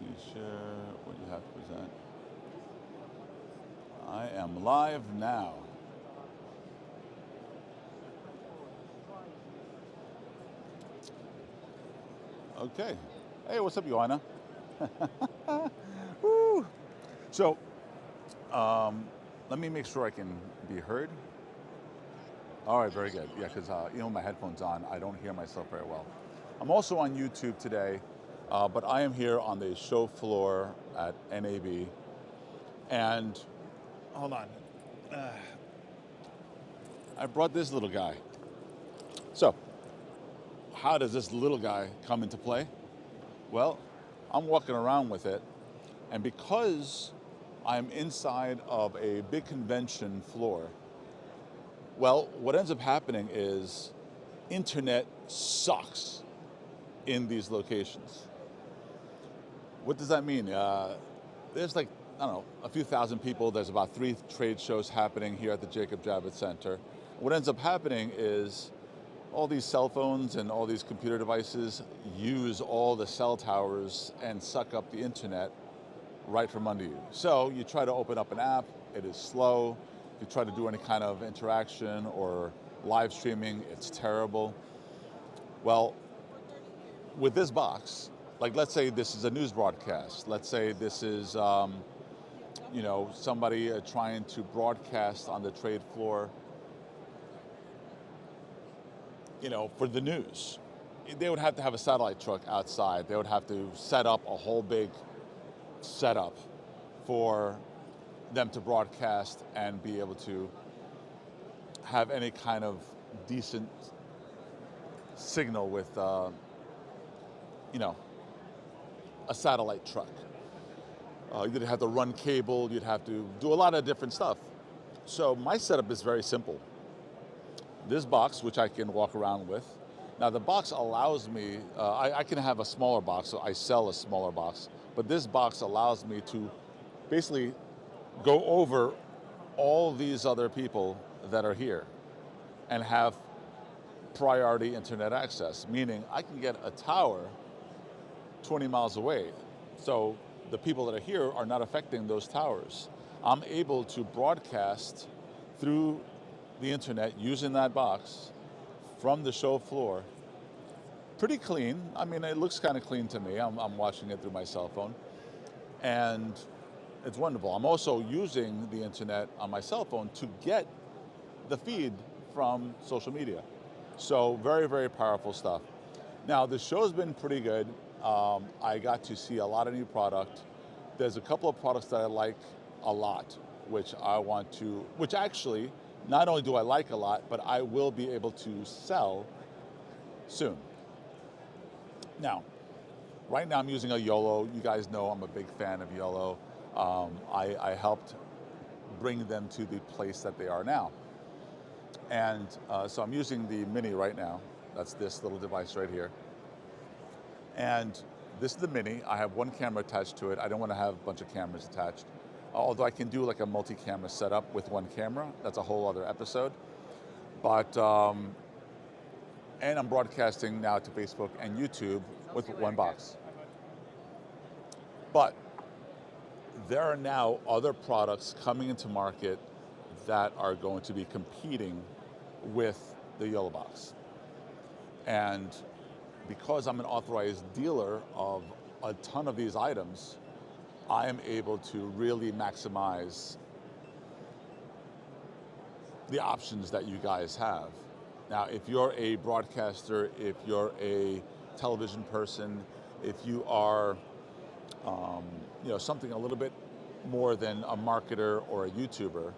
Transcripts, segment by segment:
Please share what you have to present. I am live now. Okay. Hey, what's up, Joanna? Woo! So, let me make sure I can be heard. All right, very good. Yeah, because my headphones on, I don't hear myself very well. I'm also on YouTube today, but I am here on the show floor at NAB, and hold on, I brought this little guy. So, how does this little guy come into play? Well, I'm walking around with it, and because I'm inside of a big convention floor, well, what ends up happening is internet sucks in these locations. What does that mean? There's like, I don't know, a few thousand people. There's about 3 trade shows happening here at the Jacob Javits Center. What ends up happening is all these cell phones and all these computer devices use all the cell towers and suck up the internet right from under you. So you try to open up an app, it is slow. You try to do any kind of interaction or live streaming, it's terrible. Well, with this box, like let's say this is a news broadcast. Let's say this is somebody trying to broadcast on the trade floor, for the news. They would have to have a satellite truck outside. They would have to set up a whole big setup for them to broadcast and be able to have any kind of decent signal with, a satellite truck. You'd have to run cable, you'd have to do a lot of different stuff. So my setup is very simple. This box, which I can walk around with. Now the box allows me, I can have a smaller box, so I sell a smaller box, but this box allows me to basically go over all these other people that are here and have priority internet access, meaning I can get a tower 20 miles away. So the people that are here are not affecting those towers. I'm able to broadcast through the internet using that box from the show floor. Pretty clean. I mean, it looks kind of clean to me. I'm watching it through my cell phone. And it's wonderful. I'm also using the internet on my cell phone to get the feed from social media. So very, very powerful stuff. Now, the show's been pretty good. I got to see a lot of new product. There's a couple of products that I like a lot, which actually, not only do I like a lot, but I will be able to sell soon. Now, right now I'm using a YOLO. You guys know I'm a big fan of YOLO. I helped bring them to the place that they are now. And so I'm using the Mini right now. That's this little device right here. And this is the Mini. I have one camera attached to it. I don't want to have a bunch of cameras attached. Although I can do like a multi-camera setup with one camera. That's a whole other episode. But, and I'm broadcasting now to Facebook and YouTube with one box. But there are now other products coming into market that are going to be competing with the YOLO box. And because I'm an authorized dealer of a ton of these items, I am able to really maximize the options that you guys have. Now, if you're a broadcaster, if you're a television person, if you are something a little bit more than a marketer or a YouTuber,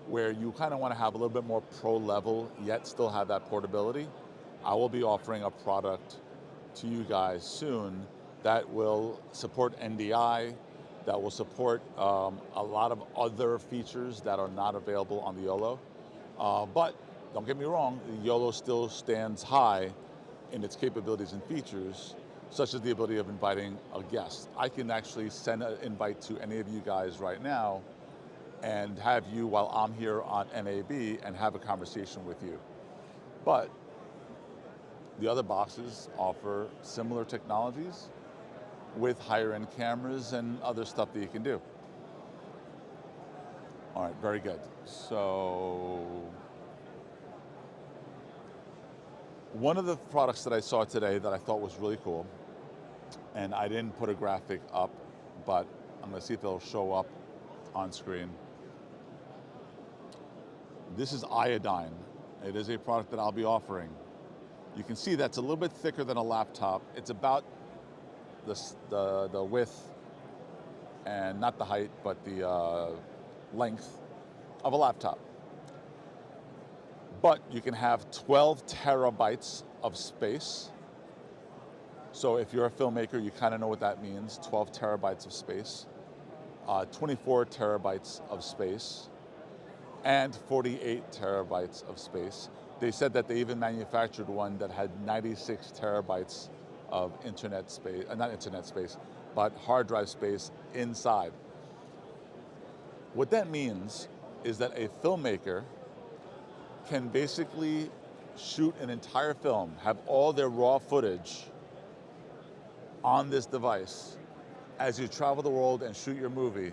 where you kind of want to have a little bit more pro level, yet still have that portability, I will be offering a product to you guys soon that will support NDI, that will support a lot of other features that are not available on the YOLO. But don't get me wrong, the YOLO still stands high in its capabilities and features, such as the ability of inviting a guest. I can actually send an invite to any of you guys right now and have you while I'm here on NAB and have a conversation with you. But the other boxes offer similar technologies, with higher end cameras and other stuff that you can do. All right, very good. So one of the products that I saw today that I thought was really cool, and I didn't put a graphic up, but I'm gonna see if it'll show up on screen. This is iodine. It is a product that I'll be offering. You can see that's a little bit thicker than a laptop. It's about the width, and not the height, but the length of a laptop. But you can have 12 terabytes of space. So if you're a filmmaker, you kind of know what that means, 12 terabytes of space, 24 terabytes of space, and 48 terabytes of space. They said that they even manufactured one that had 96 terabytes of internet space, not internet space, but hard drive space inside. What that means is that a filmmaker can basically shoot an entire film, have all their raw footage on this device as you travel the world and shoot your movie.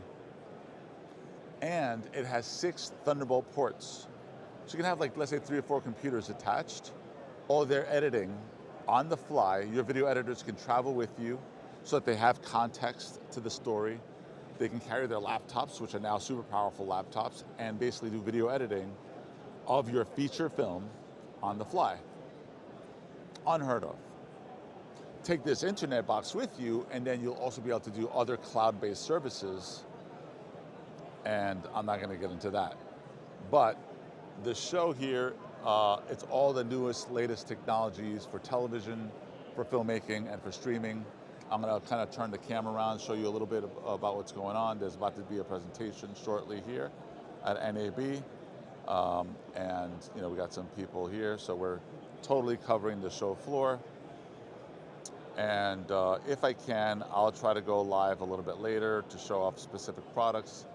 And it has 6 Thunderbolt ports. So you can have, like, let's say 3 or 4 computers attached. All their editing on the fly. Your video editors can travel with you so that they have context to the story. They can carry their laptops, which are now super powerful laptops, and basically do video editing of your feature film on the fly. Unheard of. Take this internet box with you, and then you'll also be able to do other cloud-based services, and I'm not gonna get into that. But the show here, it's all the newest, latest technologies for television, for filmmaking, and for streaming. I'm gonna kind of turn the camera around, show you a little bit about what's going on. There's about to be a presentation shortly here at NAB. And you know, we got some people here, so we're totally covering the show floor. And if I can, I'll try to go live a little bit later to show off specific products.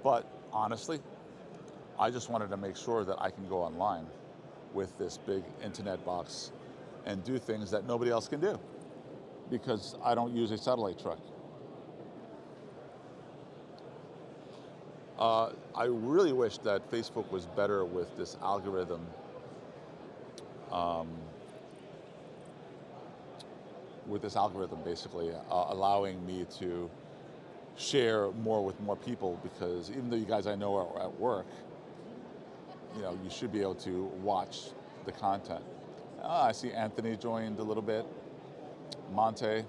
But honestly, I just wanted to make sure that I can go online with this big internet box and do things that nobody else can do, because I don't use a satellite truck. I really wish that Facebook was better with this algorithm. Basically allowing me to share more with more people, because even though you guys I know are at work, you know, you should be able to watch the content. I see Anthony joined a little bit, Monte.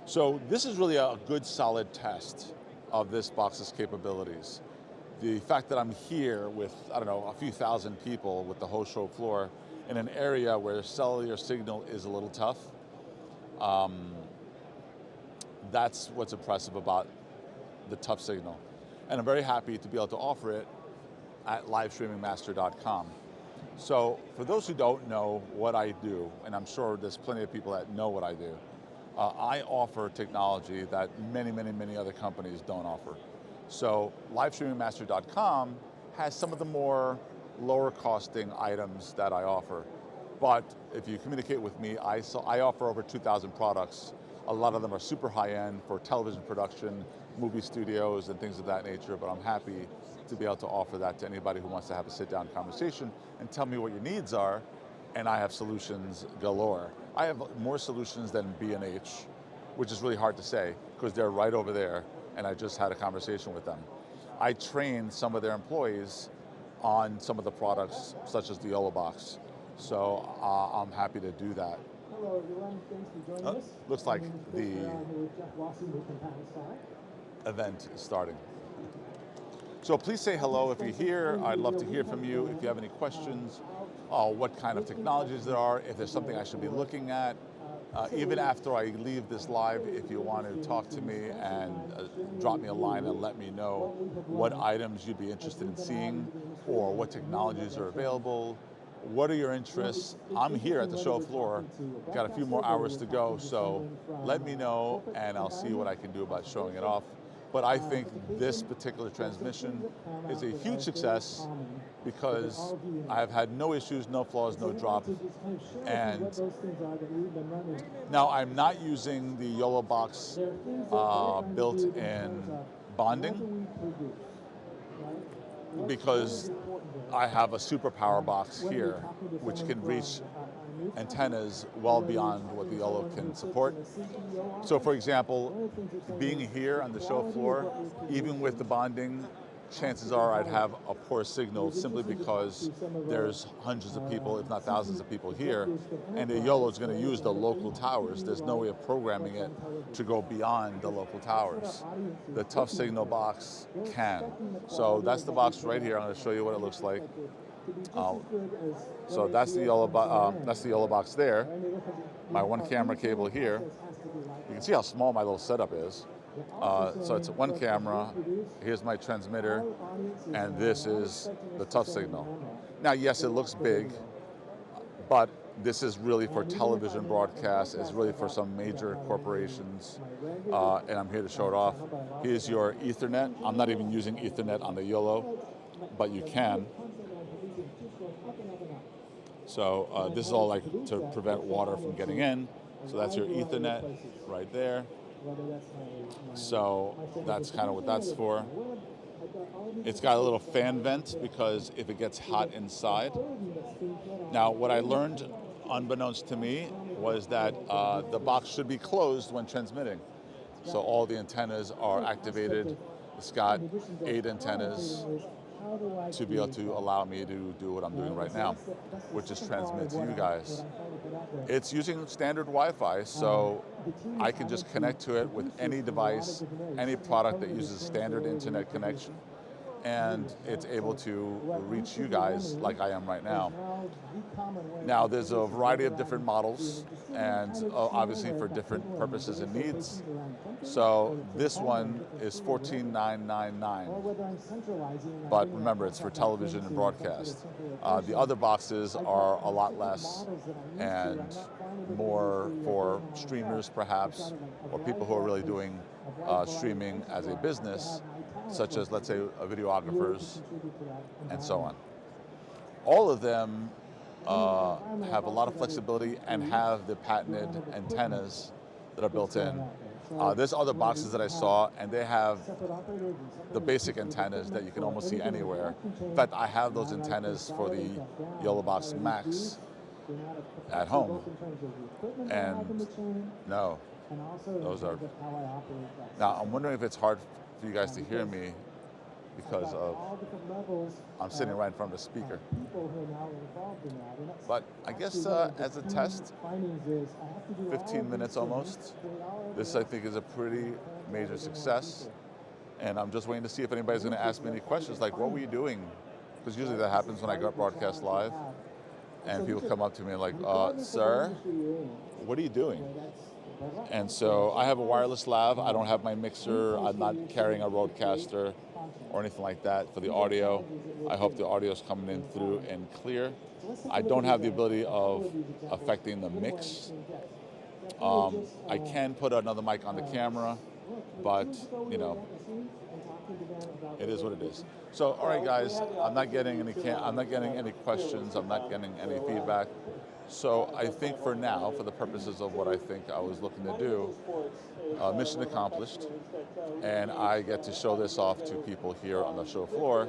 So this is really a good solid test of this box's capabilities. The fact that I'm here with, I don't know, a few thousand people with the whole show floor in an area where cellular signal is a little tough, that's what's impressive about the tough signal. And I'm very happy to be able to offer it at livestreamingmaster.com. So for those who don't know what I do, and I'm sure there's plenty of people that know what I do, I offer technology that many, many, many other companies don't offer. So livestreamingmaster.com has some of the more lower costing items that I offer. But if you communicate with me, I offer over 2,000 products. A lot of them are super high end for television production, movie studios, and things of that nature, but I'm happy to be able to offer that to anybody who wants to have a sit-down conversation and tell me what your needs are, and I have solutions galore. I have more solutions than B&H, which is really hard to say, because they're right over there, and I just had a conversation with them. I train some of their employees on some of the products, such as the Yola box. So I'm happy to do that. Hello everyone, thanks for joining us. Looks like the event is starting. So please say hello if you're here. I'd love to hear from you. If you have any questions, what kind of technologies there are, if there's something I should be looking at. Even after I leave this live, if you want to talk to me and drop me a line and let me know what items you'd be interested in seeing, or what technologies are available. What are your interests? I'm here at the show floor. Got a few more hours to go, so let me know and I'll see what I can do about showing it off. But I think this particular transmission is a huge success because I've had no issues, no flaws, no drop. And now I'm not using the YOLO box built-in bonding because I have a superpower box here, which can reach antennas well beyond what the YOLO can support. So for example, being here on the show floor, even with the bonding, chances are I'd have a poor signal simply because there's hundreds of people, if not thousands of people here, and the YOLO is going to use the local towers. There's no way of programming it to go beyond the local towers. The tough signal box can. So that's the box right here. I'm going to show you what it looks like. So that's the YOLO box there. My one camera cable here. You can see how small my little setup is. So it's one camera, here's my transmitter, and this is the tough signal. Now, yes, it looks big, but this is really for television broadcasts. It's really for some major corporations, and I'm here to show it off. Here's your Ethernet. I'm not even using Ethernet on the YOLO, but you can. So this is all like to prevent water from getting in. So that's your Ethernet right there. So that's kind of what that's for. It's got a little fan vent because if it gets hot inside. Now, what I learned, unbeknownst to me, was that the box should be closed when transmitting. So all the antennas are activated. It's got 8 antennas to be able to allow me to do what I'm doing right now, which is transmit to you guys. It's using standard Wi-Fi, so I can just connect to it with any device, any product that uses standard internet connection, and it's able to reach you guys like I am right now. Now, there's a variety of different models, and obviously for different purposes and needs. So this one is $14,999, but remember, it's for television and broadcast. The other boxes are a lot less and more for streamers, perhaps, or people who are really doing streaming as a business, such as, let's say, videographers and so on. All of them have a lot of flexibility and have the patented antennas that are built in. There's other boxes that I saw, and they have the basic antennas that you can almost see anywhere. In fact, I have those antennas for the YOLO Box Max at home, and no, those are. Now, I'm wondering if it's hard for you guys to hear me because of I'm sitting right in front of the speaker. But I guess as a test, 15 minutes almost, this I think is a pretty major success. And I'm just waiting to see if anybody's going to ask me any questions like, what were you doing? Because usually that happens when I go broadcast live. And people come up to me like, sir, what are you doing? And so I have a wireless lav. I don't have my mixer. I'm not carrying a roadcaster or anything like that for the audio. I hope the audio is coming in through and clear. I don't have the ability of affecting the mix. I can put another mic on the camera, but you know, it is what it is. So, all right, guys, I'm not getting any questions. I'm not getting any feedback. So I think for now, for the purposes of what I think I was looking to do, mission accomplished, and I get to show this off to people here on the show floor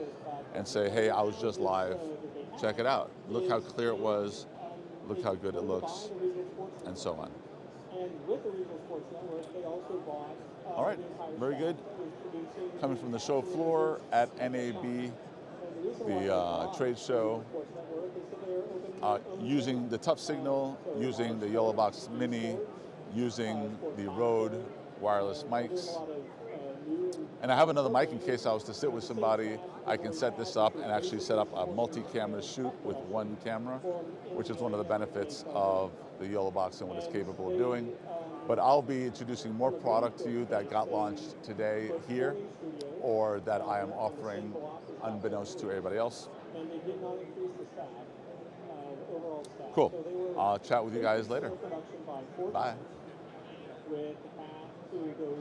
and say, hey, I was just live, check it out. Look how clear it was, look how good it looks, and so on. All right, very good. Coming from the show floor at NAB, the trade show, using the tough signal, using the YOLO Box Mini, using the Rode wireless mics. And I have another mic in case I was to sit with somebody. I can set this up and actually set up a multi-camera shoot with one camera, which is one of the benefits of the YOLO Box and what it's capable of doing. But I'll be introducing more product to you that got launched today here, or that I am offering unbeknownst to everybody else. Cool. I'll chat with you guys later. Bye.